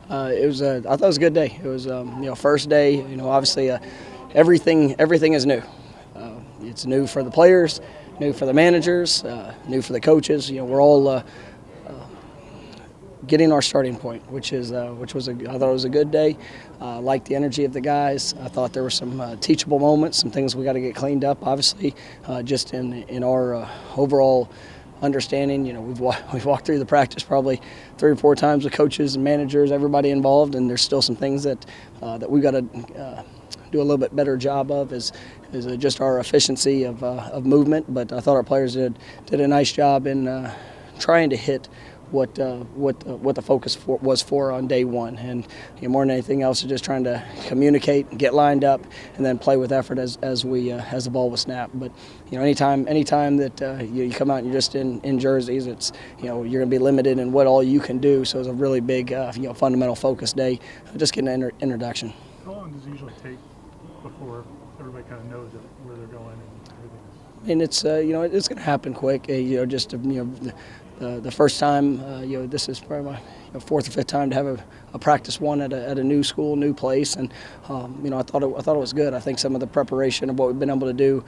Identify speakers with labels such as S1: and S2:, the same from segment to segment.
S1: I thought it was a good day. It was first day. Obviously everything is new. It's new for the players, new for the managers, new for the coaches. We're all getting our starting point, which was I thought it was a good day. Liked the energy of the guys. I thought there were some teachable moments, some things we got to get cleaned up. Obviously, just in our overall understanding. We've walked through the practice probably 3 or 4 times with coaches and managers, everybody involved, and there's still some things that we got to do a little bit better job of is just our efficiency of movement. But I thought our players did a nice job in trying to hit what the focus was on day one, and more than anything else, just trying to communicate, get lined up, and then play with effort as the ball was snapped. But anytime that you come out and you're just in jerseys, it's you're going to be limited in what all you can do. So it's a really big fundamental focus day, just getting an introduction.
S2: How long does it usually take before everybody kind of knows where they're going and everything?
S1: And it's it's going to happen quick. The first time, this is probably my 4th or 5th time to have a practice one at a new school, new place, and I thought it was good. I think some of the preparation of what we've been able to do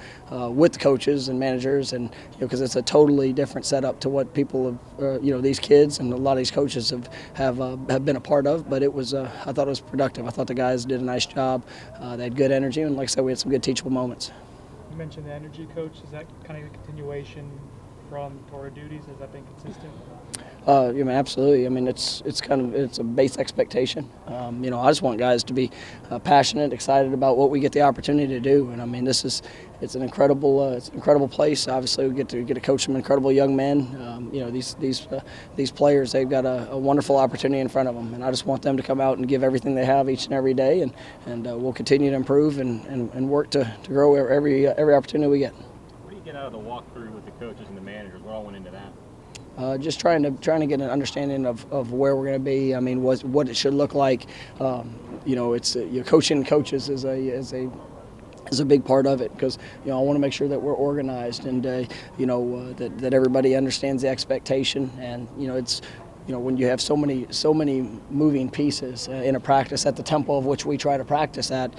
S1: with the coaches and managers, and because it's a totally different setup to what people have, these kids and a lot of these coaches have been a part of. But it was, I thought it was productive. I thought the guys did a nice job. They had good energy, and like I said, we had some good teachable moments.
S3: You mentioned the energy, Coach. Is that kind of a continuation from Torah duties? Has that been consistent?
S1: Absolutely. It's a base expectation. I just want guys to be passionate, excited about what we get the opportunity to do. And it's an incredible place. Obviously, we get to coach some incredible young men. These players, they've got a wonderful opportunity in front of them, and I just want them to come out and give everything they have each and every day, and we'll continue to improve and work to grow every opportunity we get.
S4: Get out of the walkthrough with the coaches and the managers? What all went into that?
S1: Just trying to get an understanding of where we're going to be. What it should look like. It's coaching coaches is a big part of it, because I want to make sure that we're organized and that everybody understands the expectation, and it's. When you have so many moving pieces in a practice at the tempo of which we try to practice at,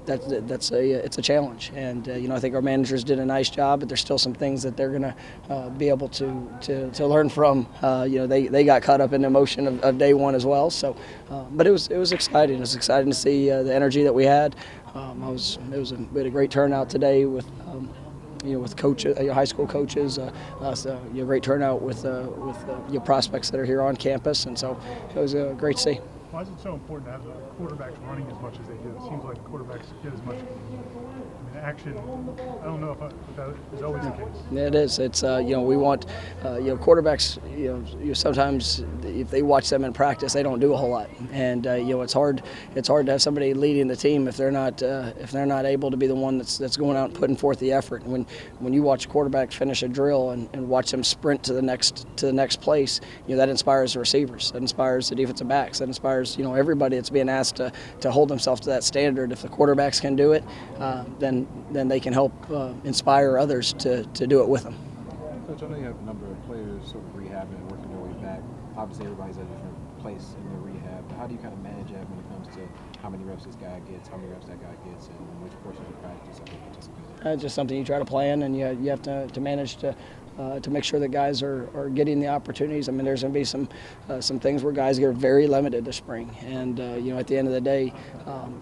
S1: it's a challenge. And I think our managers did a nice job, but there's still some things that they're going to be able to learn from. They got caught up in the emotion of day one as well. So, but it was exciting. It was exciting to see the energy that we had. We had a great turnout today with. With coaches, high school coaches, great turnout with your prospects that are here on campus, and so it was great to see.
S2: Why is it so important to have the quarterbacks running as much as they do? It seems like quarterbacks get as much action. I don't know if that is always the case.
S1: Yeah, it is. It's we want quarterbacks. Sometimes if they watch them in practice, they don't do a whole lot, and it's hard. It's hard to have somebody leading the team if they're not able to be the one that's going out and putting forth the effort. And when you watch quarterbacks finish a drill and watch them sprint to the next place, that inspires the receivers, that inspires the defensive backs, that inspires everybody that's being asked to hold themselves to that standard. If the quarterbacks can do it, then they can help inspire others to do it with them.
S5: Coach, I know you have a number of players sort of rehabbing and working their way back. Obviously, everybody's at a different place in their rehab. But how do you kind of manage that when it comes to how many reps this guy gets, how many reps that guy gets, and which portions of practice are they participating in?
S1: Just something you try to plan, and you have to manage to make sure that guys are getting the opportunities. There's going to be some things where guys get very limited this spring, and at the end of the day,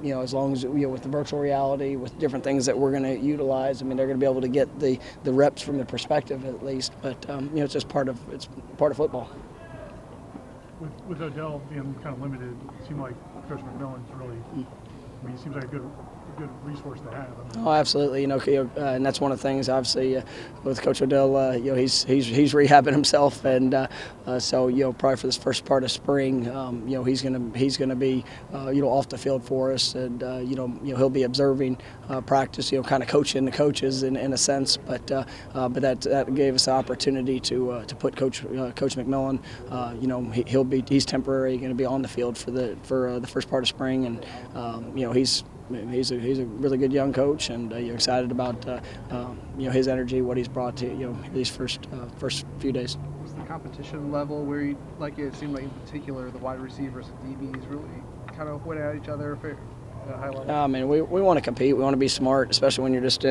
S1: as long as with the virtual reality, with different things that we're going to utilize, they're going to be able to get the reps from the perspective at least. But it's just part of football.
S2: With Odell being kind of limited, it seemed like Coach McMillan's really. He seems like a good resource to have.
S1: Oh, absolutely. And that's one of the things. Obviously, with Coach Odell, he's rehabbing himself, and so probably for this first part of spring, he's gonna be off the field for us, and he'll be observing practice, kind of coaching the coaches in a sense, but that gave us the opportunity to put Coach McMillan. He's temporary, going to be on the field for the first part of spring, and he's a really good young coach, and you're excited about his energy, what he's brought to these first few days.
S2: Was the
S6: competition level where you, like it seemed like in particular the wide receivers and DBs really kind of went at each other for a high level?
S1: I mean, we want to compete. We want to be smart, especially when you're just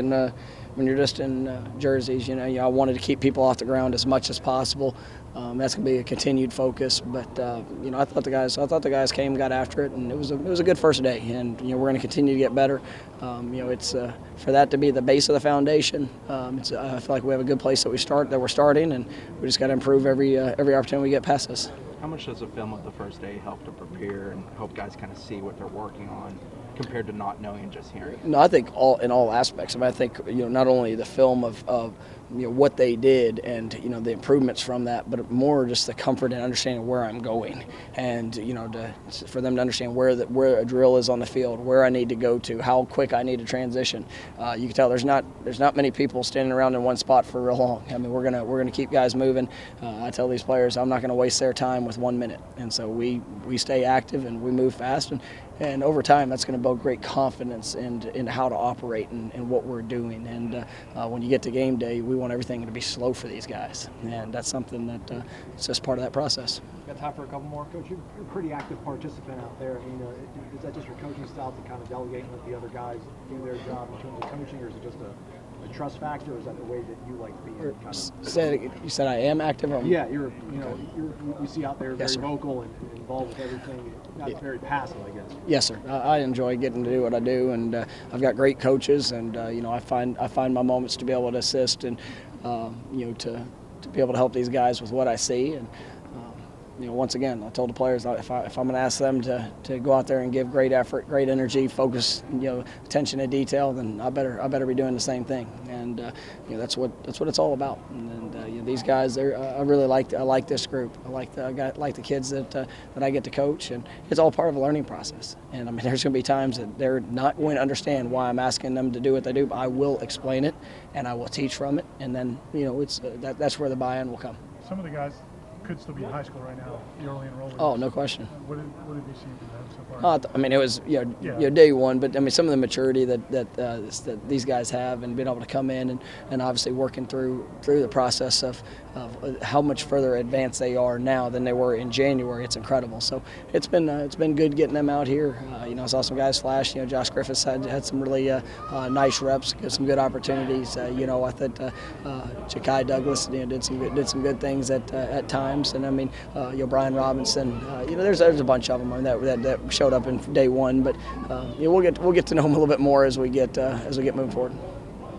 S1: in jerseys. I wanted to keep people off the ground as much as possible. That's going to be a continued focus. But I thought the guys came, got after it, and it was a good first day. And we're going to continue to get better. It's for that to be the base of the foundation. I feel like we have a good place that we're starting, and we just got to improve every opportunity we get past us.
S7: How much does the film of the first day help to prepare and help guys kind of see what they're working on compared to not knowing and just hearing?
S1: No, I think in all aspects. I think not only the film of what they did and the improvements from that, but more just the comfort and understanding where I'm going, and for them to understand where a drill is on the field, where I need to go to, how quick I need to transition. You can tell there's not many people standing around in one spot for real long. I mean, we're gonna keep guys moving. I tell these players I'm not going to waste their time with 1 minute, and so we stay active and we move fast, and over time that's going to build great confidence in how to operate and what we're doing. And when you get to game day, we want everything to be slow for these guys, and that's something that it's just part of that process.
S8: Got time for a couple more, Coach. You're a pretty active participant out there. I mean, is that just your coaching style to kind of delegate and let the other guys do their job in terms of coaching, or is it just a trust factor, or is that the way that you like to be?
S1: You said I am active?
S8: Yeah, we see out there very
S1: Yes, sir.
S8: vocal and involved with everything. Not very passive, I guess.
S1: Yes, sir. I enjoy getting to do what I do, and I've got great coaches, and I find my moments to be able to assist and to be able to help these guys with what I see. And once again, I told the players if I'm going to ask them to go out there and give great effort, great energy, focus, attention to detail, then I better be doing the same thing. And that's what it's all about. And these guys, I really like this group. I like the kids that I get to coach, and it's all part of a learning process. And I mean, there's going to be times that they're not going to understand why I'm asking them to do what they do, but I will explain it and I will teach from it, and then that's where the buy-in will come.
S2: Some of the guys could still be in high school right now, the early enrollment.
S1: Oh, no question.
S2: What have you seen from them so far?
S1: I mean, it was day one, but I mean, some of the maturity that these guys have, and being able to come in and obviously working through the process of how much further advanced they are now than they were in January. It's incredible. So it's been good getting them out here. I saw some guys flash. Josh Griffiths had some really nice reps, some good opportunities. I thought Ja'Kai Douglas did some good things at times. And I mean, Brian Robinson. There's a bunch of them that showed up in day one. But we'll get to know them a little bit more as we get moving forward.